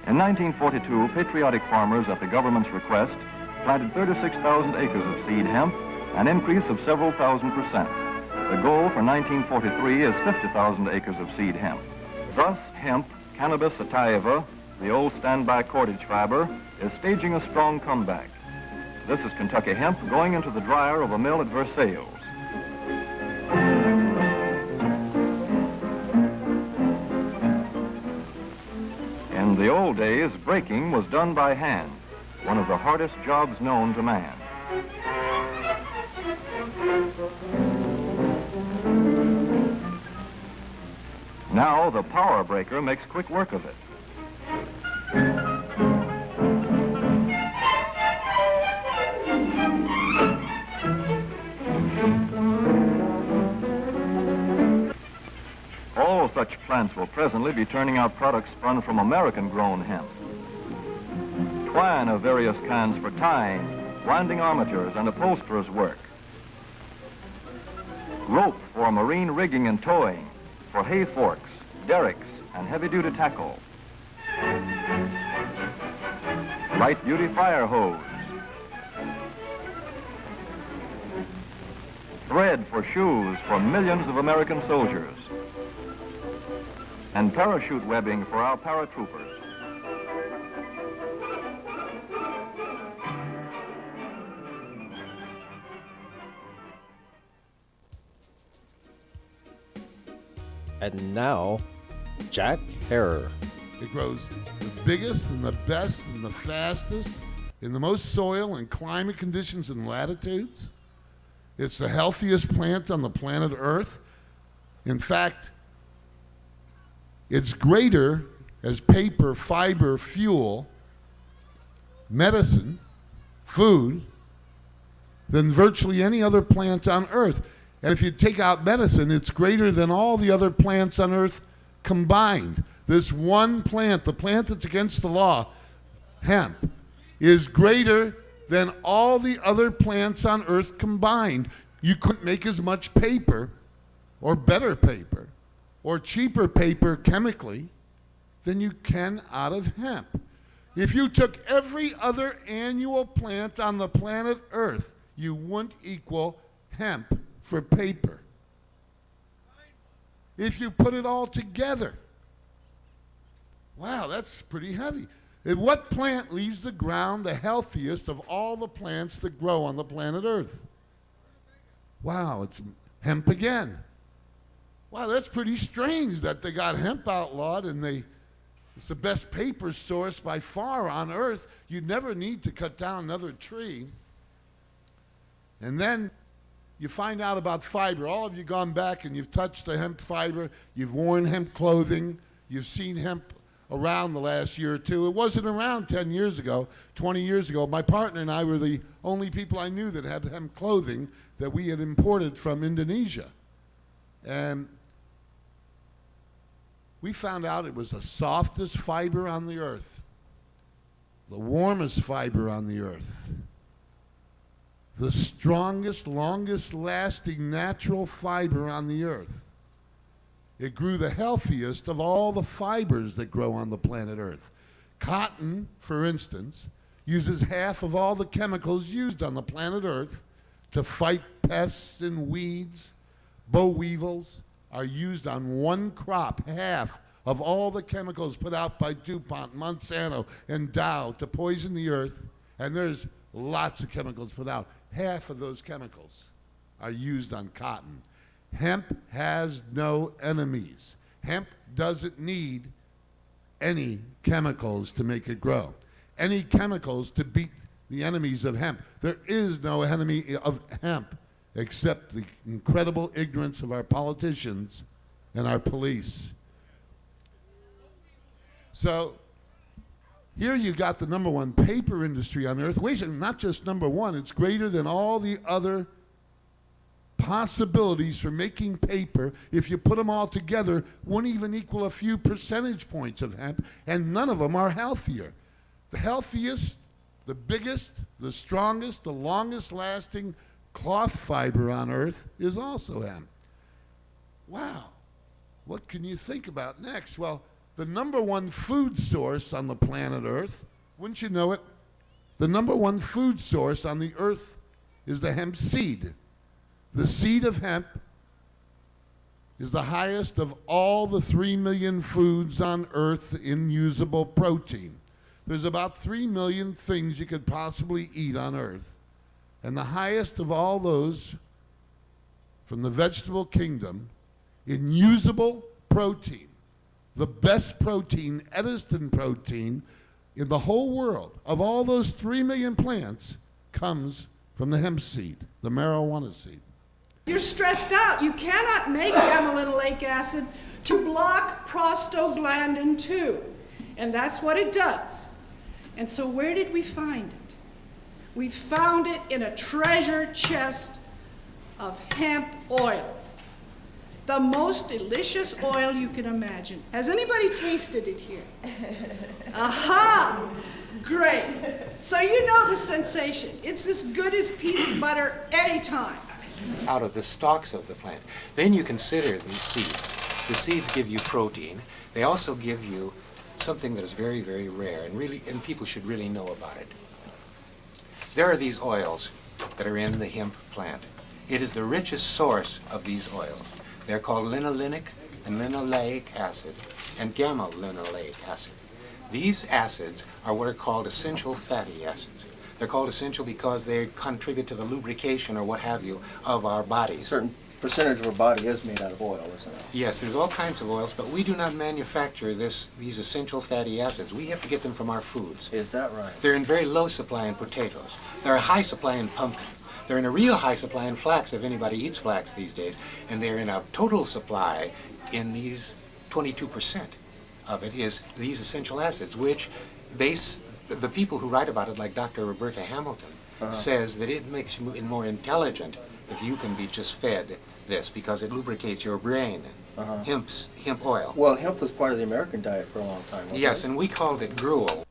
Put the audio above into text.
In 1942, patriotic farmers, at the government's request, planted 36,000 acres of seed hemp, an increase of several thousand percent. The goal for 1943 is 50,000 acres of seed hemp. Thus, hemp, Cannabis sativa, the old standby cordage fiber, is staging a strong comeback. This is Kentucky hemp going into the dryer of a mill at Versailles. In the old days, breaking was done by hand, one of the hardest jobs known to man. Now the power breaker makes quick work of it. All such plants will presently be turning out products spun from American-grown hemp. Twine of various kinds for tying, winding armatures, and upholsterers' work. Rope for marine rigging and towing, for hay forks, derricks, and heavy-duty tackle. Light-duty fire hose. Thread for shoes for millions of American soldiers. And parachute webbing for our paratroopers. And now, Jack Harrer. It grows the biggest and the best and the fastest in the most soil and climate conditions and latitudes. It's the healthiest plant on the planet Earth. In fact, it's greater as paper, fiber, fuel, medicine, food, than virtually any other plant on Earth. And if you take out medicine, it's greater than all the other plants on Earth combined. This one plant, the plant that's against the law, hemp, is greater than all the other plants on Earth combined. You couldn't make as much paper, or better paper, or cheaper paper chemically than you can out of hemp. If you took every other annual plant on the planet Earth, you wouldn't equal hemp for paper. If you put it all together, wow, that's pretty heavy. And what plant leaves the ground the healthiest of all the plants that grow on the planet Earth? Wow, it's hemp again. Wow, that's pretty strange that they got hemp outlawed and it's the best paper source by far on Earth. You never need to cut down another tree. And then you find out about fiber. All of you gone back and you've touched the hemp fiber. You've worn hemp clothing. You've seen hemp around the last year or two. It wasn't around 10 years ago, 20 years ago. My partner and I were the only people I knew that had hemp clothing that we had imported from Indonesia. And we found out it was the softest fiber on the earth, the warmest fiber on the earth, the strongest, longest lasting natural fiber on the earth. It grew the healthiest of all the fibers that grow on the planet Earth. Cotton, for instance, uses half of all the chemicals used on the planet Earth to fight pests and weeds. Boll weevils are used on one crop, half of all the chemicals put out by DuPont, Monsanto, and Dow to poison the earth, and there's lots of chemicals put out. Half of those chemicals are used on cotton. Hemp has no enemies. Hemp doesn't need any chemicals to make it grow. Any chemicals to beat the enemies of hemp. There is no enemy of hemp except the incredible ignorance of our politicians and our police. So here you got the number one paper industry on earth. Wait a second, not just number one, it's greater than all the other possibilities for making paper. If you put them all together, wouldn't even equal a few percentage points of hemp, and none of them are healthier. The healthiest, the biggest, the strongest, the longest lasting cloth fiber on earth is also hemp. Wow, what can you think about next? Well, the number one food source on the planet Earth. Wouldn't you know it? The number one food source on the earth is the hemp seed. The seed of hemp is the highest of all the 3 million foods on earth in usable protein. There's about 3 million things you could possibly eat on earth. And the highest of all those from the vegetable kingdom in usable protein, the best protein, Ediston protein, in the whole world, of all those 3 million plants, comes from the hemp seed, the marijuana seed. You're stressed out. You cannot make gamma-linolenic acid to block prostaglandin 2. And that's what it does. And so where did we find it? We found it in a treasure chest of hemp oil. The most delicious oil you can imagine. Has anybody tasted it here? Aha! Great. So you know the sensation. It's as good as peanut butter anytime. Out of the stalks of the plant. Then you consider the seeds. The seeds give you protein. They also give you something that is very, very rare, and people should really know about it. There are these oils that are in the hemp plant. It is the richest source of these oils. They're called linolenic and linoleic acid and gamma-linolenic acid. These acids are what are called essential fatty acids. They're called essential because they contribute to the lubrication or what have you of our bodies. A certain percentage of our body is made out of oil, isn't it? Yes, there's all kinds of oils, but we do not manufacture these essential fatty acids. We have to get them from our foods. Is that right? They're in very low supply in potatoes. They're a high supply in pumpkin. They're in a real high supply in flax, if anybody eats flax these days. And they're in a total supply in these 22% of it is these essential acids, which the people who write about it, like Dr. Roberta Hamilton, says that it makes you more intelligent if you can be just fed this because it lubricates your brain. Hemp oil. Well, hemp was part of the American diet for a long time. Yes, and we called it gruel.